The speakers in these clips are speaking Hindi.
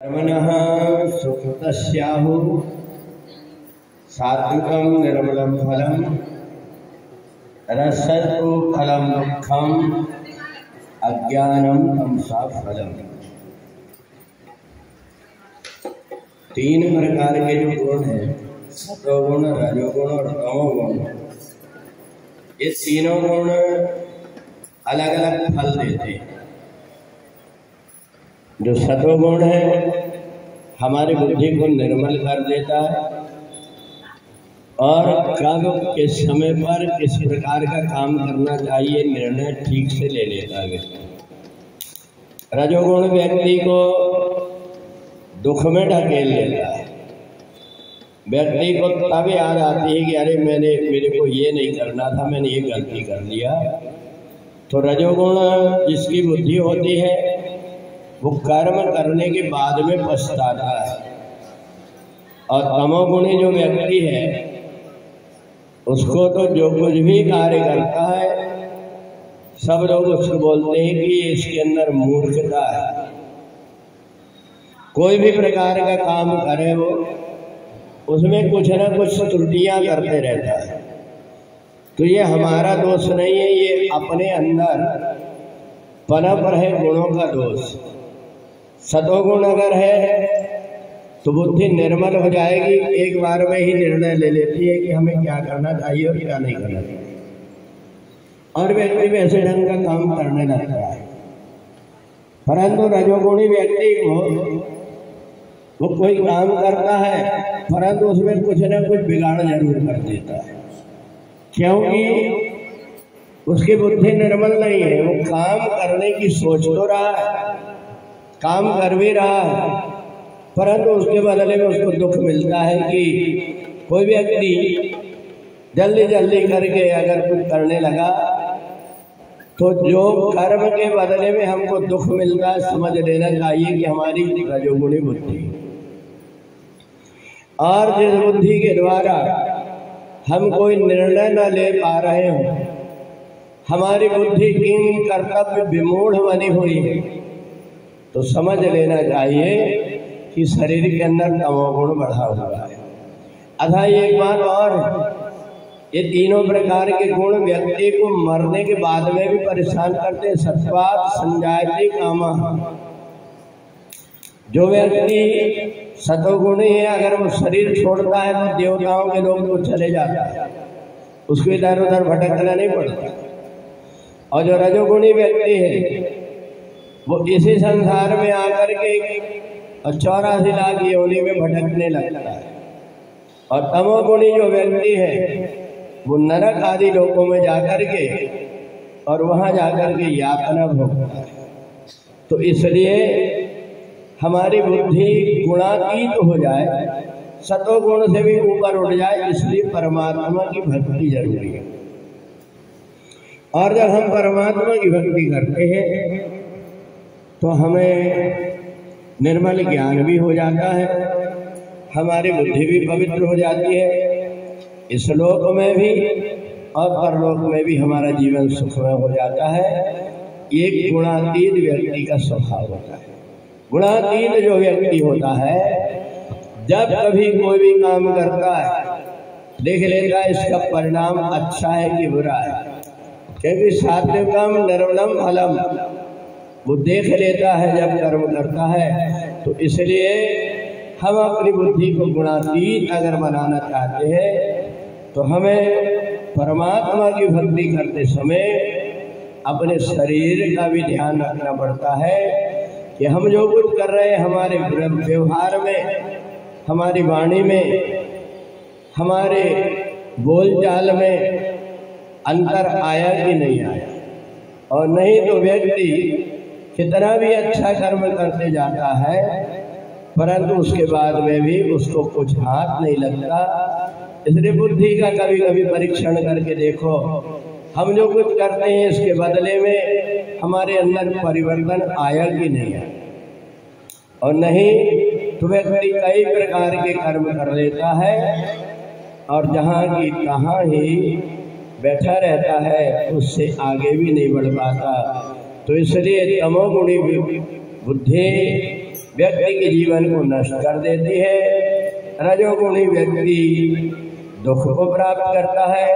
कर्मणः सुकृतस्याहुः सात्विकं निर्मलं फलं रसस्तु फलं दुःखम् अज्ञानं तमसा फलम्। तीन प्रकार के जो गुण हैं, सतोगुण, रजोगुण और तमोगुण, ये तीनों गुण अलग अलग फल देते हैं। जो सतोगुण है हमारी बुद्धि को निर्मल कर देता है और कब किस समय पर किस प्रकार का काम करना चाहिए निर्णय ठीक से ले लेता है। रजोगुण व्यक्ति को दुख में ढकेल लेता है। व्यक्ति को तब याद आती है कि अरे मेरे को ये नहीं करना था, मैंने ये गलती कर लिया। तो रजोगुण जिसकी बुद्धि होती है वो कर्म करने के बाद में पछताता है, और तमोगुणी जो व्यक्ति है उसको तो जो कुछ भी कार्य करता है सब लोग उसको बोलते हैं कि इसके अंदर मूर्खता है। कोई भी प्रकार का काम करे वो उसमें कुछ न कुछ त्रुटियां करते रहता है। तो ये हमारा दोष नहीं है, ये अपने अंदर पनप रहे गुणों का दोष। सतोगुण अगर है तो बुद्धि निर्मल हो जाएगी, एक बार में ही निर्णय ले लेती है कि हमें क्या करना चाहिए और क्या नहीं करना चाहिए, और व्यक्ति भी ऐसे ढंग का काम करने लगता है। परंतु रजोगुणी व्यक्ति को वो कोई काम करता है परंतु उसमें कुछ न कुछ बिगाड़ जरूर कर देता है, क्योंकि उसकी बुद्धि निर्मल नहीं है। वो काम करने की सोच तो रहा है, काम कर भी रहा है, परंतु उसके बदले में उसको दुख मिलता है कि कोई व्यक्ति जल्दी जल्दी करके अगर कुछ करने लगा तो जो कर्म के बदले में हमको दुख मिलता है समझ लेना चाहिए कि हमारी रजोगुणी बुद्धि। और जिस बुद्धि के द्वारा हम कोई निर्णय न ले पा रहे हो, हमारी बुद्धि किन कर्तव्य विमूढ़ बनी हुई है, तो समझ लेना चाहिए कि शरीर के अंदर तमोगुण बढ़ा हुआ है। अतः एक बात और, ये तीनों प्रकार के गुण व्यक्ति को मरने के बाद में भी परेशान करते हैं। सत्वात् संजायते कामः। जो व्यक्ति सतोगुणी है अगर वो शरीर छोड़ता है तो देवताओं के लोग को चले जाता है, उसको इधर उधर भटकना नहीं पड़ता। और जो रजोगुणी व्यक्ति है वो इसी संसार में आकर के 84 लाख योनि में भटकने लगता है। और तमोगुणी जो व्यक्ति है वो नरक आदि लोकों में जाकर के और वहां जाकर के यातना भोगता है। तो इसलिए हमारी बुद्धि गुणातीत हो जाए, सतोगुण से भी ऊपर उठ जाए, इसलिए परमात्मा की भक्ति जरूरी है। और जब हम परमात्मा की भक्ति करते हैं तो हमें निर्मल ज्ञान भी हो जाता है, हमारी बुद्धि भी पवित्र हो जाती है। इस लोक में भी और परलोक में भी हमारा जीवन सुखमय हो जाता है। एक गुणातीत व्यक्ति का स्वभाव होता है। गुणातीत जो व्यक्ति होता है जब कभी कोई भी काम करता है देख लेगा इसका परिणाम अच्छा है कि बुरा है, क्योंकि सात्विकम निर्मलम फलम वो देख लेता है जब कर्म करता है। तो इसलिए हम अपनी बुद्धि को गुणातीत अगर बनाना चाहते हैं तो हमें परमात्मा की भक्ति करते समय अपने शरीर का भी ध्यान रखना पड़ता है कि हम जो कुछ कर रहे हैं हमारे व्यवहार में, हमारी वाणी में, हमारे बोलचाल में अंतर आया कि नहीं आया। और नहीं तो व्यक्ति कितना भी अच्छा कर्म करते जाता है परंतु उसके बाद में भी उसको कुछ हाथ नहीं लगता। इसलिए बुद्धि का कभी कभी परीक्षण करके देखो, हम जो कुछ करते हैं इसके बदले में हमारे अंदर परिवर्तन आया कि नहीं आया। और नहीं तो व्यक्ति कई प्रकार के कर्म कर लेता है और जहाँ की तहाँ ही बैठा रहता है, उससे आगे भी नहीं बढ़ पाता। तो इसलिए तमोगुणी बुद्धि व्यक्ति के जीवन को नष्ट कर देती है। रजोगुणी व्यक्ति दुख को प्राप्त करता है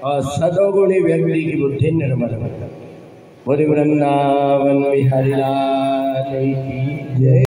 और सतोगुणी व्यक्ति की बुद्धि निर्मल करता है। बोले वृंदावन बिहारी लाल की जय।